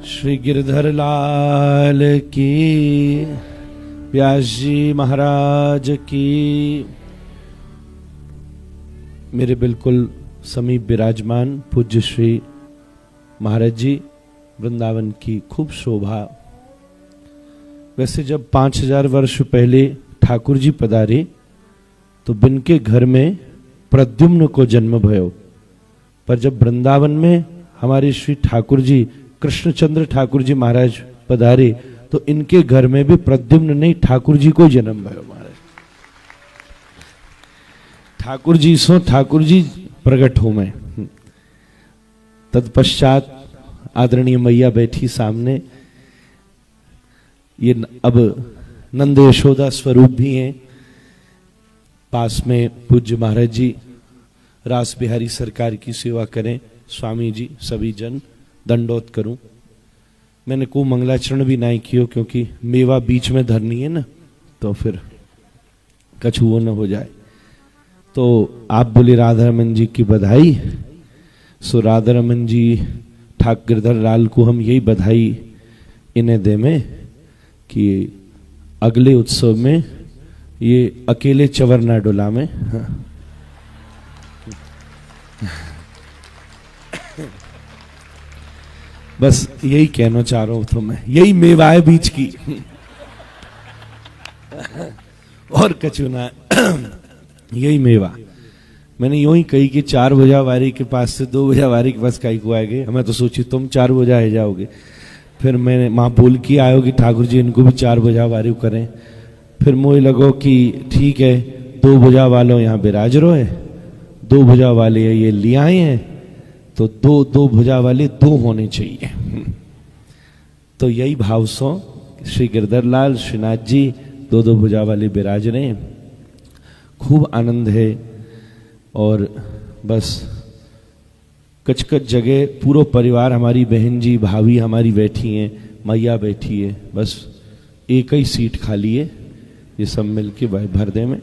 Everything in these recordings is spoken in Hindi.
श्री गिरधर लाल की, व्यास जी महाराज की। मेरे बिल्कुल समीप विराजमान पूज्य श्री महाराज जी, वृंदावन की खूब शोभा। वैसे जब 5000 वर्ष पहले ठाकुर जी पधारे तो बिनके घर में प्रद्युम्न को जन्म भयो, पर जब वृंदावन में हमारे श्री ठाकुर जी कृष्णचंद्र ठाकुर जी महाराज पधारे तो इनके घर में भी प्रद्युम्न नहीं, ठाकुर जी को जन्म भयो। महाराज ठाकुर जी सो ठाकुर जी प्रकट हो में। तत्पश्चात आदरणीय मैया बैठी सामने। ये अब नंद यशोदा स्वरूप भी हैं। पास में पूज्य महाराज जी रास बिहारी सरकार की सेवा करें। स्वामी जी सभी जन दंडोत करूं। मैंने को मंगलाचरण भी नहीं कियो क्योंकि मेवा बीच में धरनी है ना, तो फिर कछु वो न हो जाए। तो आप बोले राधा रमन जी की बधाई। सो राधा रमन जी ठाकुर गिरधर लाल को हम यही बधाई इन्हें दे में कि अगले उत्सव में ये अकेले चवर ना डोला में। हाँ। बस यही कहना चाह रहा हूं तो मैं, यही मेवा है बीच की और कछु ना। यही मेवा। मैंने यूं ही कही कि 4 बजा वारी के पास से 2 बजा वारी के पास कहीं को आएंगे। हमें तो सोची तुम 4 बजा है जाओगे। फिर मैंने माँ बोल के आयो कि ठाकुर जी इनको भी 4 बजा वारी करें। फिर मुझे लगो कि ठीक है 2 बजा वालों यहाँ बिराज रो है, 2 भुजा वाले ये ले आए हैं तो 2 भुजा वाले 2 होने चाहिए। तो यही भाव सो श्री गिरधर लाल श्रीनाथ जी 2 भुजा वाले विराज रहे हैं। खूब आनंद है। और बस कच कच जगह पूरा परिवार, हमारी बहन जी भाभी हमारी बैठी हैं, मैया बैठी है। बस एक ही सीट खाली है, ये सब मिलके भाई भर दे में।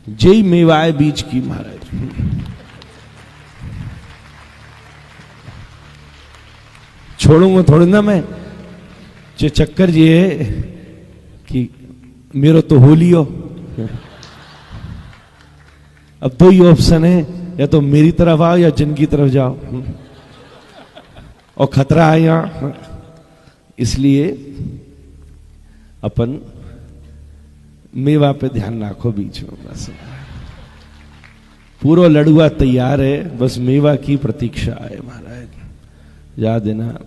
जय मेवाए बीच की महाराज। छोड़ूंगा थोड़ी ना मैं। जो चक्कर ये है कि मेरा तो होली हो। अब 2 ही ऑप्शन है, या तो मेरी तरफ आओ या जिनकी तरफ जाओ, और खतरा है यहां। इसलिए अपन मेवा पे ध्यान रखो बीच में। बस पूरा लड़ुआ तैयार है, बस मेवा की प्रतीक्षा है महाराज। जा देना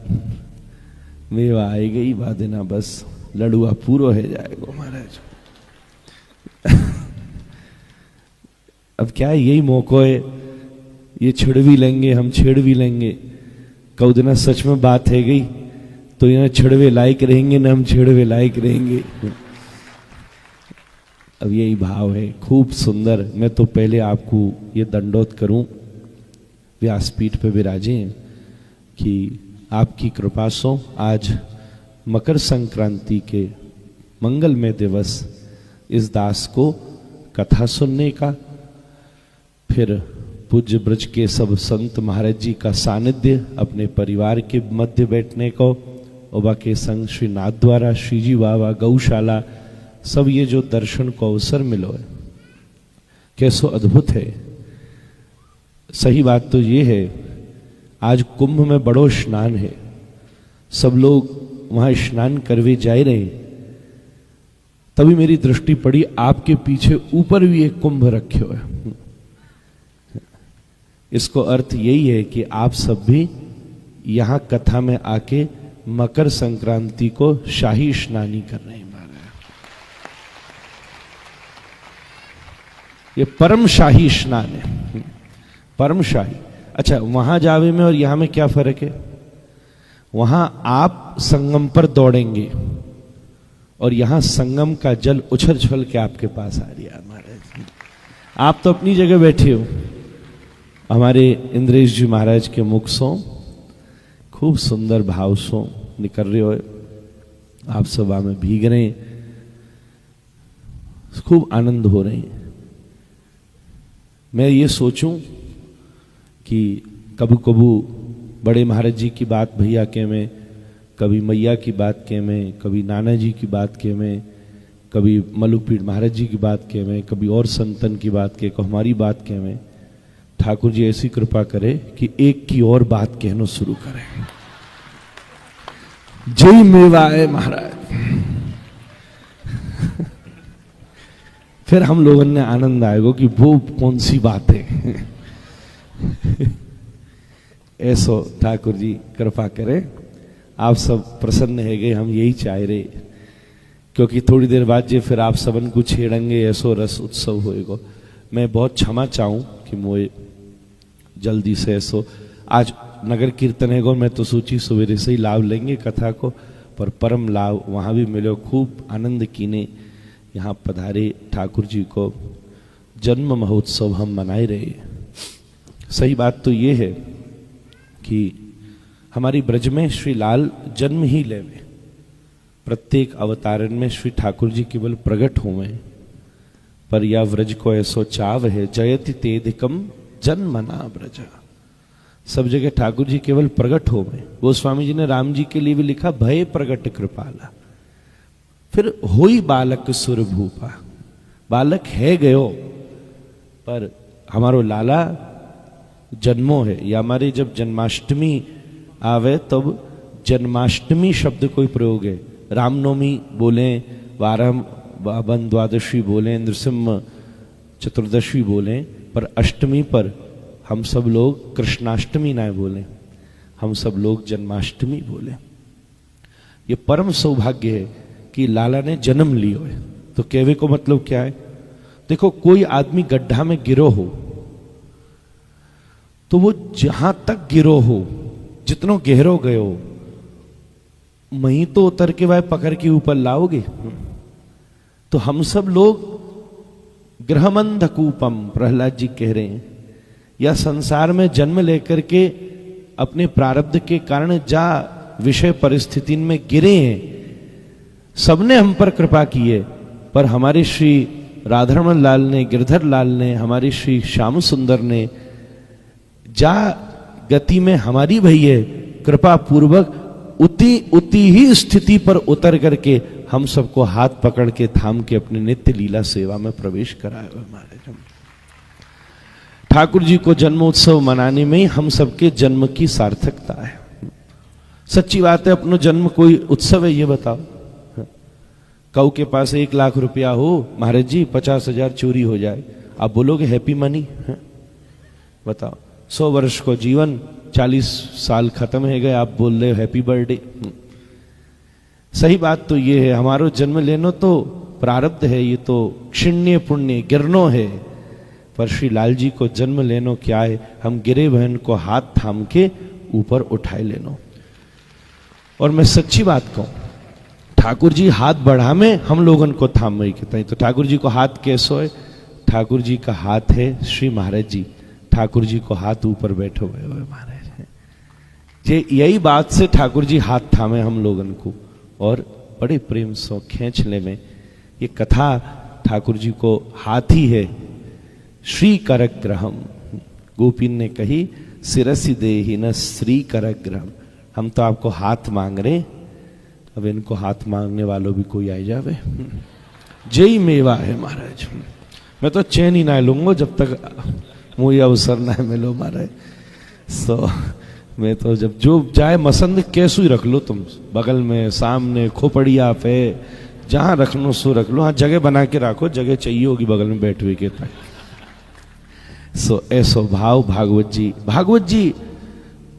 मेवा आएगा ही, बा देना बस लड़ुआ पूरा है जाएगा महाराज। अब क्या है, यही मौका है। ये छिड़ भी लेंगे, हम छेड़ भी लेंगे। कौ दिना सच में बात है गई तो यहाँ छिड़वे लायक रहेंगे ना, हम छेड़वे लायक रहेंगे। अब यही भाव है। खूब सुंदर। मैं तो पहले आपको ये दंडोत करूं, व्यासपीठ पे विराजे कि आपकी कृपा से आज मकर संक्रांति के मंगलमय दिवस इस दास को कथा सुनने का, फिर पूज्य ब्रज के सब संत महाराज जी का सानिध्य, अपने परिवार के मध्य बैठने को, और के संग श्री नाथ द्वारा श्री जी बाबा गौशाला, सब ये जो दर्शन को अवसर मिलो है, कैसो अद्भुत है। सही बात तो ये है, आज कुंभ में बड़ो स्नान है, सब लोग वहां स्नान करवे जा रहे। तभी मेरी दृष्टि पड़ी आपके पीछे ऊपर भी एक कुंभ रखे हुए। इसको अर्थ यही है कि आप सब भी यहां कथा में आके मकर संक्रांति को शाही स्नानी कर रहे हैं। ये परम शाही स्नान है, परम शाही। अच्छा, वहां जावे में और यहां में क्या फर्क है? वहां आप संगम पर दौड़ेंगे और यहां संगम का जल उछल छल के आपके पास आ रहा है महाराज। आप तो अपनी जगह बैठे हो, हमारे इंद्रेश जी महाराज के मुख सो खूब सुंदर भाव सो निकल रहे हो। आप सभा में भीग रहे हैं, खूब आनंद हो रहे हैं। मैं ये सोचूं कि कबू कबू बड़े महाराज जी की बात भैया के में कभी मैया की बात के में, कभी नाना जी की बात के में, कभी मलुकपीठ महाराज जी की बात के में, कभी और संतन की बात के, को हमारी बात के में। ठाकुर जी ऐसी कृपा करे कि एक की और बात कहना शुरू करें। जय मेवाए महाराज। फिर हम लोगों ने आनंद आएगा कि वो कौन सी बात है। ऐसो ठाकुर जी कृपा करे। आप सब प्रसन्न है गए, हम यही चाह रहे, क्योंकि थोड़ी देर बाद जे फिर आप सबन को छेड़ेंगे, ऐसो रस उत्सव होएगा। मैं बहुत क्षमा चाहूं कि मुझे जल्दी से ऐसो आज नगर कीर्तन है गो, मैं तो सोची सवेरे से ही लाभ लेंगे कथा को, पर परम लाभ वहां भी मिलो। खूब आनंद कीने यहाँ पधारे ठाकुर जी को जन्म महोत्सव हम मनाए रहे। सही बात तो ये है कि हमारी ब्रज में श्री लाल जन्म ही लेवे, प्रत्येक अवतारण में श्री ठाकुर जी केवल प्रकट हुए, पर या व्रज को ऐसो चाव है जयति तेधिकम जन्मना ब्रज। सब जगह ठाकुर जी केवल प्रकट हो गए। गोस्वामी जी ने राम जी के लिए भी लिखा भय प्रकट कृपाला। फिर होई बालक सुर भूपा, बालक है गयो, पर हमारो लाला जन्मो है। या हमारे जब जन्माष्टमी आवे तब जन्माष्टमी शब्द कोई प्रयोग है। रामनवमी बोले, वारम द्वादशी बोले, नृसिंह चतुर्दशी बोले, पर अष्टमी पर हम सब लोग कृष्णाष्टमी ना बोले, हम सब लोग जन्माष्टमी बोले। ये परम सौभाग्य है कि लाला ने जन्म लियो है। तो कहवे को मतलब क्या है? देखो, कोई आदमी गड्ढा में गिरो हो तो वो जहां तक गिरो हो, जितनो गहरो गयो, वहीं तो उतर के वह पकड़ के ऊपर लाओगे। तो हम सब लोग ग्रहमंध कूपम, प्रहलाद जी कह रहे हैं, या संसार में जन्म लेकर के अपने प्रारब्ध के कारण जा विषय परिस्थिति में गिरे हैं। सबने हम पर कृपा की है, पर हमारे श्री राधारमण लाल ने, गिरधर लाल ने, हमारे श्री श्याम सुंदर ने जा गति में हमारी भई है, कृपा पूर्वक उती ही स्थिति पर उतर करके हम सबको हाथ पकड़ के थाम के अपने नित्य लीला सेवा में प्रवेश कराया हमारे। ठाकुर जी को जन्मोत्सव मनाने में ही हम सबके जन्म की सार्थकता है। सच्ची बात है, अपनो जन्म कोई उत्सव है ये बताओ? कऊ के पास 1 लाख रुपया हो, महाराज जी 50,000 चोरी हो जाए, आप बोलोगे हैप्पी मनी? बताओ। 100 वर्ष को जीवन, 40 साल खत्म है गए, आप बोल रहे हो हैप्पी बर्थडे। सही बात तो ये है, हमारो जन्म लेनो तो प्रारब्ध है, ये तो क्षिण्य पुण्य गिरनो है। पर श्री लाल जी को जन्म लेनो क्या है? हम गिरे बहन को हाथ थाम के ऊपर उठाए लेनो। और मैं सच्ची बात कहूं, ठाकुर जी हाथ बढ़ा में हम लोगन को थाम वही कहते हैं। तो ठाकुर जी को हाथ कैसो है? ठाकुर जी का हाथ है श्री महाराज जी, ठाकुर जी को हाथ ऊपर बैठे हुए महाराज। ये यही बात से ठाकुर जी हाथ थामे हम लोगन को, और बड़े प्रेम से खींच ले में। ये कथा ठाकुर जी को हाथ ही है। श्री करग्रहम, गोपीन ने कही सिरसी देहि न श्री करग्रहम। हम तो आपको हाथ मांग रहे, अब इनको हाथ मांगने वालों भी कोई आ जावे। जय मेवा है महाराज। मैं तो चैन ही ना लूंगा जब तक मुझे अवसर ना मिलो महाराज। सो मैं तो जब जो जाए मसंद कैसू ही रख लो, तुम बगल में, सामने, खोपड़िया पे, जहां रखनो सो रख लो। हाँ, जगह बना के रखो, जगह चाहिए होगी बगल में बैठ हुए के तक। सो ऐसो भाव भागवत जी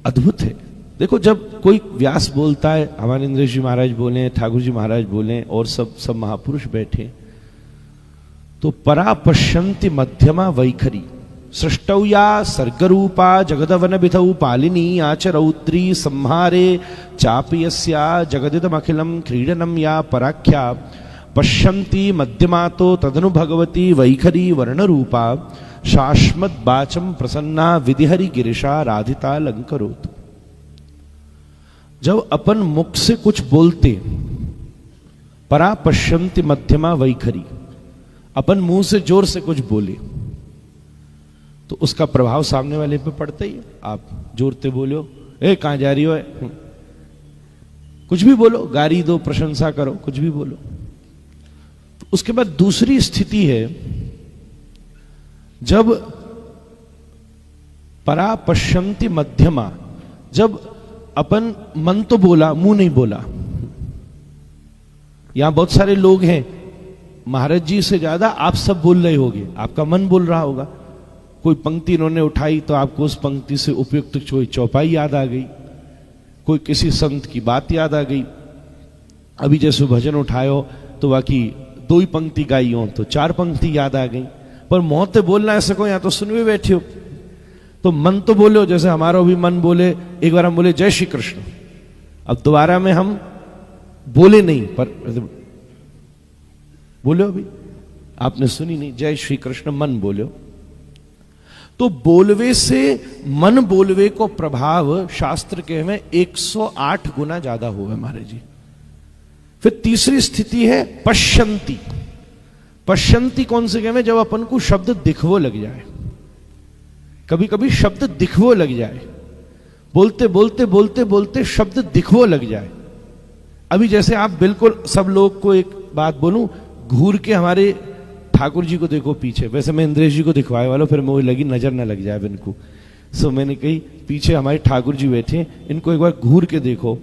अद्भुत है। देखो, जब कोई व्यास बोलता है, हमारे इंद्र जी महाराज बोले, ठाकुर जी महाराज बोले, और सब महापुरुष बैठे, तो परा पश्यन्ति मध्यमा वैखरी सृष्टौया सर्गरूपा जगदवन विधौ पालिनी आचरौद्री संहारे चापयस्या जगदिदमखिलं क्रीडनं या पराख्या पश्यन्ति मध्यमातो तदनु भगवती वैखरी वर्णरूपा शाश्मद्वाचं प्रसन्ना विधिहरि गिरिशा राधिता लंकरोत। जब अपन मुख से कुछ बोलते, परा पश्यन्ति मध्यमा वैखरी, अपन मुंह से जोर से कुछ बोले तो उसका प्रभाव सामने वाले पे पड़ता ही है। आप जोरते बोलो, ए कहां जा रही हो? कुछ भी बोलो, गाली दो, प्रशंसा करो, कुछ भी बोलो। उसके बाद दूसरी स्थिति है जब परा पश्यन्ति मध्यमा, जब अपन मन तो बोला, मुंह नहीं बोला। यहां बहुत सारे लोग हैं, महाराज जी से ज्यादा आप सब बोल रहे होगे, आपका मन बोल रहा होगा। कोई पंक्ति इन्होंने उठाई तो आपको उस पंक्ति से उपयुक्त कोई चौपाई याद आ गई, कोई किसी संत की बात याद आ गई। अभी जैसे भजन उठायो तो बाकी 2 ही पंक्ति गाई हो तो 4 पंक्ति याद आ गई, पर मुंह से बोलना ऐसे को, या तो सुन भी बैठे हो तो मन तो बोलो। जैसे हमारा भी मन बोले, एक बार हम बोले जय श्री कृष्ण, अब दोबारा में हम बोले नहीं, पर बोलो, अभी आपने सुनी नहीं, जय श्री कृष्ण मन बोलो। तो बोलवे से मन बोलवे को प्रभाव शास्त्र के में 108 गुना ज्यादा हुआ महाराज जी। फिर तीसरी स्थिति है पश्यन्ति। पश्यन्ति कौन से कहे में, जब अपन को शब्द दिखवो लग जाए। कभी कभी शब्द दिखवो लग जाए, बोलते बोलते बोलते बोलते शब्द दिखवो लग जाए। अभी जैसे आप बिल्कुल सब लोग को एक बात बोलूं, घूर के हमारे ठाकुर जी को देखो पीछे, वैसे मैं इंद्रेश जी को दिखवाए वाला, फिर मुझे लगी नजर ना लग जाए इनको, सो मैंने कही पीछे हमारे ठाकुर जी बैठे, इनको एक बार घूर के देखो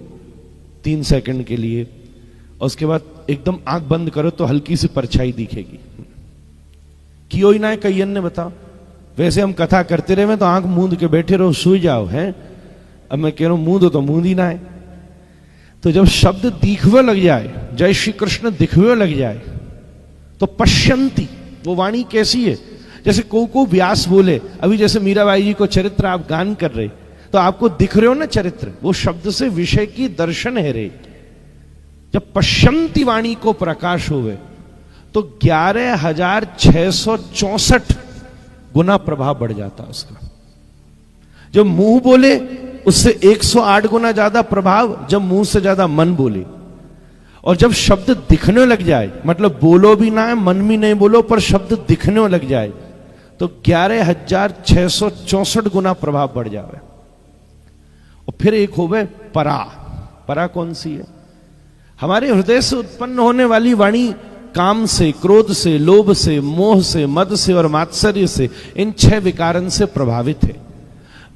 3 सेकंड के लिए, और उसके बाद एकदम आंख बंद करो तो हल्की सी परछाई दिखेगी। क्यों ही ना है कईयन ने बताओ, वैसे हम कथा करते रहे तो आंख मूंद के बैठे रहो, सो जाओ हैं। अब मैं कह रहा हूं मूंदो तो मूंद ही ना है। तो जब शब्द दिखवे लग जाए, जय श्री कृष्ण दिखवे लग जाए, तो पश्यन्ति वो वाणी कैसी है, जैसे को व्यास बोले। अभी जैसे मीराबाई जी को चरित्र आप गान कर रहे तो आपको दिख रहे हो ना चरित्र, वो शब्द से विषय की दर्शन है रे। जब पश्यन्ति वाणी को प्रकाश होवे तो 11,664 गुना प्रभाव बढ़ जाता उसका। जब मुंह बोले उससे 108 गुना ज्यादा प्रभाव, जब मुंह से ज्यादा मन बोले। और जब शब्द दिखने लग जाए, मतलब बोलो भी ना है, मन भी नहीं बोलो, पर शब्द दिखने लग जाए तो 11,664 गुना प्रभाव बढ़ जावे। और फिर एक हो गए परा। परा कौन सी है, हमारे हृदय से उत्पन्न होने वाली वाणी काम से, क्रोध से, लोभ से, मोह से, मद से और मात्सर्य से, इन 6 विकारन से प्रभावित है।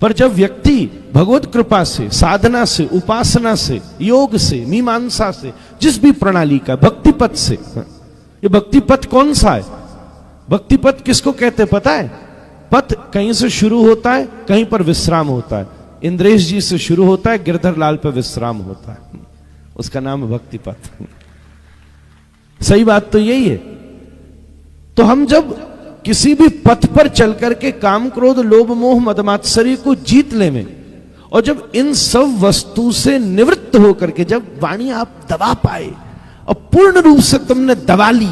पर जब व्यक्ति भगवत कृपा से, साधना से, उपासना से, योग से, मीमांसा से, जिस भी प्रणाली का, भक्ति पथ से, ये भक्ति पथ कौन सा है, भक्ति पथ किसको कहते पता है? पथ कहीं से शुरू होता है, कहीं पर विश्राम होता है। इंद्रेश जी से शुरू होता है, गिरधर लाल पर विश्राम होता है, उसका नाम है भक्ति पथ। सही बात तो यही है। तो हम जब किसी भी पथ पर चल करके काम, क्रोध, लोभ, मोह, मदमात्सर्य को जीत ले में, और जब इन सब वस्तु से निवृत्त होकर के जब वाणी आप दबा पाए और पूर्ण रूप से तुमने दबा ली,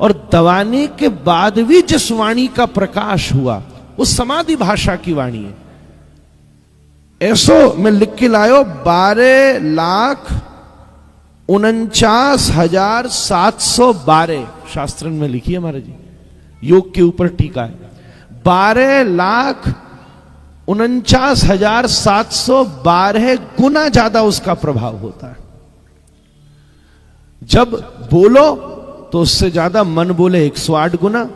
और दबाने के बाद भी जिस वाणी का प्रकाश हुआ वो समाधि भाषा की वाणी है। ऐसो मैं लिख के लायो 12,49,712 शास्त्र में लिखी है महाराज जी, योग के ऊपर टीका है। 12,49,712 गुना ज्यादा उसका प्रभाव होता है। जब बोलो तो उससे ज्यादा मन बोले 108 गुना,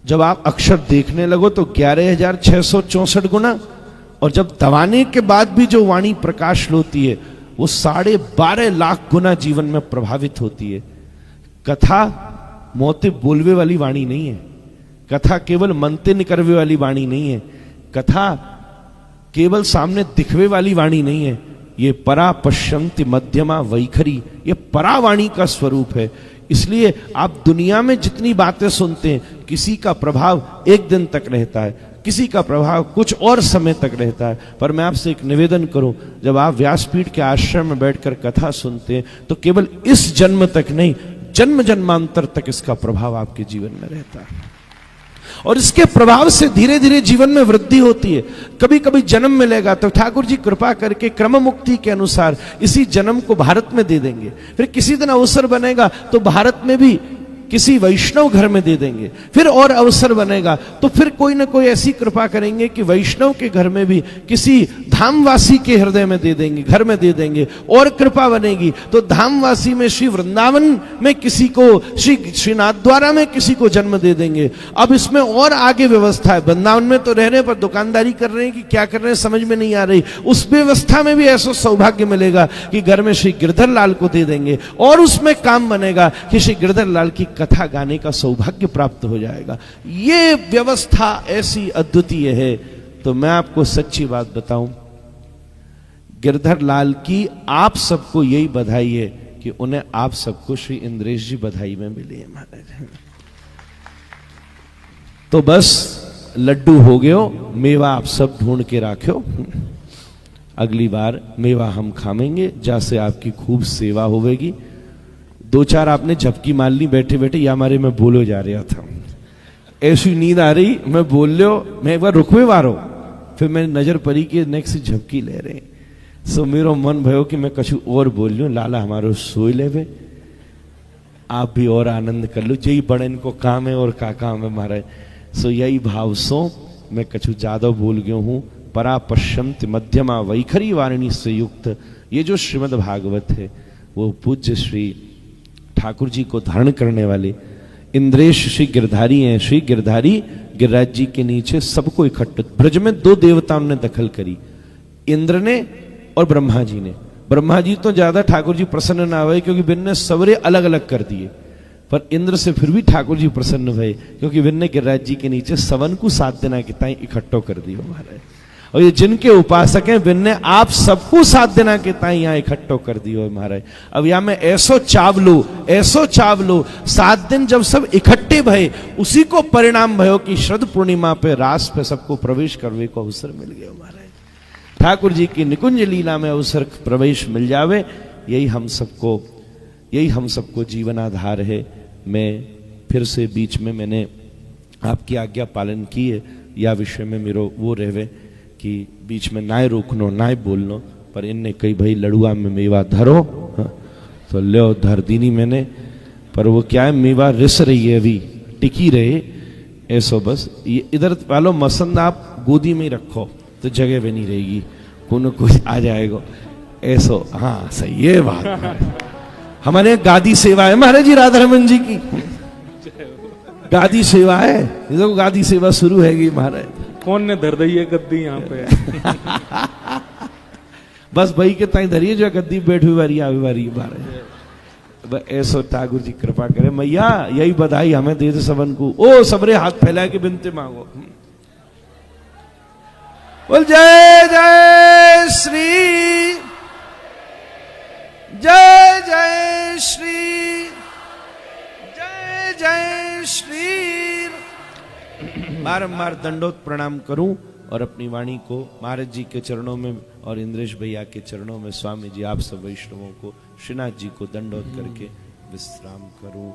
जब आप अक्षर देखने लगो तो 11,664 गुना, और जब दबाने के बाद भी जो वाणी प्रकाश होती है वो 12.5 लाख गुना जीवन में प्रभावित होती है। कथा मोते बोलवे वाली वाणी नहीं है, कथा केवल मनते निकरवे वाली वाणी नहीं है, कथा केवल सामने दिखवे वाली वाणी नहीं है। ये परा पश्यन्ति मध्यमा वैखरी, ये परा वाणी का स्वरूप है। इसलिए आप दुनिया में जितनी बातें सुनते हैं, किसी का प्रभाव एक दिन तक रहता है, किसी का प्रभाव कुछ और समय तक रहता है। पर मैं आपसे एक निवेदन करूं, जब आप व्यासपीठ के आश्रम में बैठकर कथा सुनते हैं तो केवल इस जन्म तक नहीं, जन्म जन्मांतर तक इसका प्रभाव आपके जीवन में रहता है, और इसके प्रभाव से धीरे धीरे जीवन में वृद्धि होती है। कभी कभी जन्म मिलेगा तो ठाकुर जी कृपा करके क्रम मुक्ति के अनुसार इसी जन्म को भारत में दे देंगे, फिर किसी दिन अवसर बनेगा तो भारत में भी किसी वैष्णव घर में दे देंगे, फिर और अवसर बनेगा तो फिर कोई ना कोई ऐसी कृपा करेंगे कि वैष्णव के घर में भी किसी धामवासी के हृदय में दे देंगे, घर में दे देंगे, और कृपा बनेगी तो धामवासी में श्री वृंदावन में किसी को, श्री नाथद्वारा में किसी को जन्म दे देंगे। अब इसमें और आगे व्यवस्था है, वृंदावन में तो रह रहे पर दुकानदारी कर रहे हैं कि क्या कर रहे हैं समझ में नहीं आ रही, उस व्यवस्था में भी ऐसा सौभाग्य मिलेगा कि घर में श्री गिरधर लाल को दे देंगे, और उसमें काम बनेगा कि श्री गिरधर लाल की कथा गाने का सौभाग्य प्राप्त हो जाएगा। ये व्यवस्था ऐसी अद्वितीय है। तो मैं आपको सच्ची बात बताऊं, गिरधर लाल की आप सबको यही बधाई है कि उन्हें आप सबको श्री इंद्रेश जी बधाई में मिली है महाराज। तो बस लड्डू हो गयो, मेवा आप सब ढूंढ के राख्यो, अगली बार मेवा हम खामेंगे, जैसे आपकी खूब सेवा होवेगी। दो चार आपने झपकी मार ली बैठे बैठे, या हमारे में बोलो जा रहा था, ऐसी नींद आ रही, मैं बोल लो, मैं एक बार रुकवे वारो, फिर मैं नजर पड़ी कि नेक्स्ट झपकी ले रहे। सो मेरो मन भयो कि मैं कछु और बोल लूं, लाला हमारो सोई लेवे, आप भी और आनंद कर लो, यही बड़े इनको काम है और का काम है महाराज। सो यही भाव सो मैं कछु ज्यादा बोल गया हूं। परा पश्यंत मध्यमा वैखरी वारिणी से युक्त ये जो श्रीमद् भागवत है वो पूज्य श्री ठाकुर जी को धारण करने वाले इंद्रेश श्री गिरधारी हैं। श्री गिरधारी गिरिराज जी के नीचे सबको इकट्ठे, ब्रज में दो देवताओं ने दखल करी, इंद्र ने और ब्रह्मा जी ने। ब्रह्मा जी तो ज्यादा ठाकुर जी प्रसन्न ना हुए क्योंकि विन्न सवरे अलग अलग कर दिए, पर इंद्र से फिर भी ठाकुर जी प्रसन्न हुए क्योंकि विन्न गिरिराज जी के नीचे सवन को 7 दिन के ताई इकट्ठो कर दियो महाराज। और ये जिनके उपासक हैं विन्ने आप सबको 7 दिन के ताई यहाँ इकट्ठो कर दियो महाराज। अब यहाँ में ऐसो चावलो 7 दिन जब सब इकट्ठे भये, उसी को परिणाम भयो कि शरद पूर्णिमा पे रास पे सबको प्रवेश करने को अवसर मिल गया महाराज। ठाकुर जी की निकुंज लीला में अवसर प्रवेश मिल जावे, यही हम सबको जीवन आधार है। मैं फिर से बीच में मैंने आपकी आज्ञा पालन की है, या विषय में मेरो वो रहवे कि बीच में नाय रोकनो नाय बोलनो, पर इनने कही भाई लड़ुआ में मेवा धरो, तो लो धर दीनी मैंने, पर वो क्या है मेवा रिस रही है अभी, टिकी रहे ऐसो बस। ये इधर वालों मसंद आप गोदी में रखो तो जगह भी नहीं रहेगी, कोई आ जाएगा ऐसो। हाँ सही ये बात। हमारे यहाँ गादी सेवा है महाराज जी, राधा रमन जी की गादी सेवा है, देखो गादी सेवा शुरू हैगी महाराज। कौन ने धर दी है गद्दी यहाँ पे? बस भाई के ताई धरिए जो गद्दी बैठी वारी आवी वारी महाराज। ऐसो ठाकुर जी कृपा करे, मैया यही बधाई हमें दे दे सबन को। ओ सबरे हाथ फैला के बिनते मांगो, बोल जय जय श्री, जय जय श्री, जय जय श्री। बारंबार दंडोत प्रणाम करूं और अपनी वाणी को महाराज जी के चरणों में और इंद्रेश भैया के चरणों में, स्वामी जी आप सब वैष्णवों को, श्रीनाथ जी को दंडोत करके विश्राम करूं।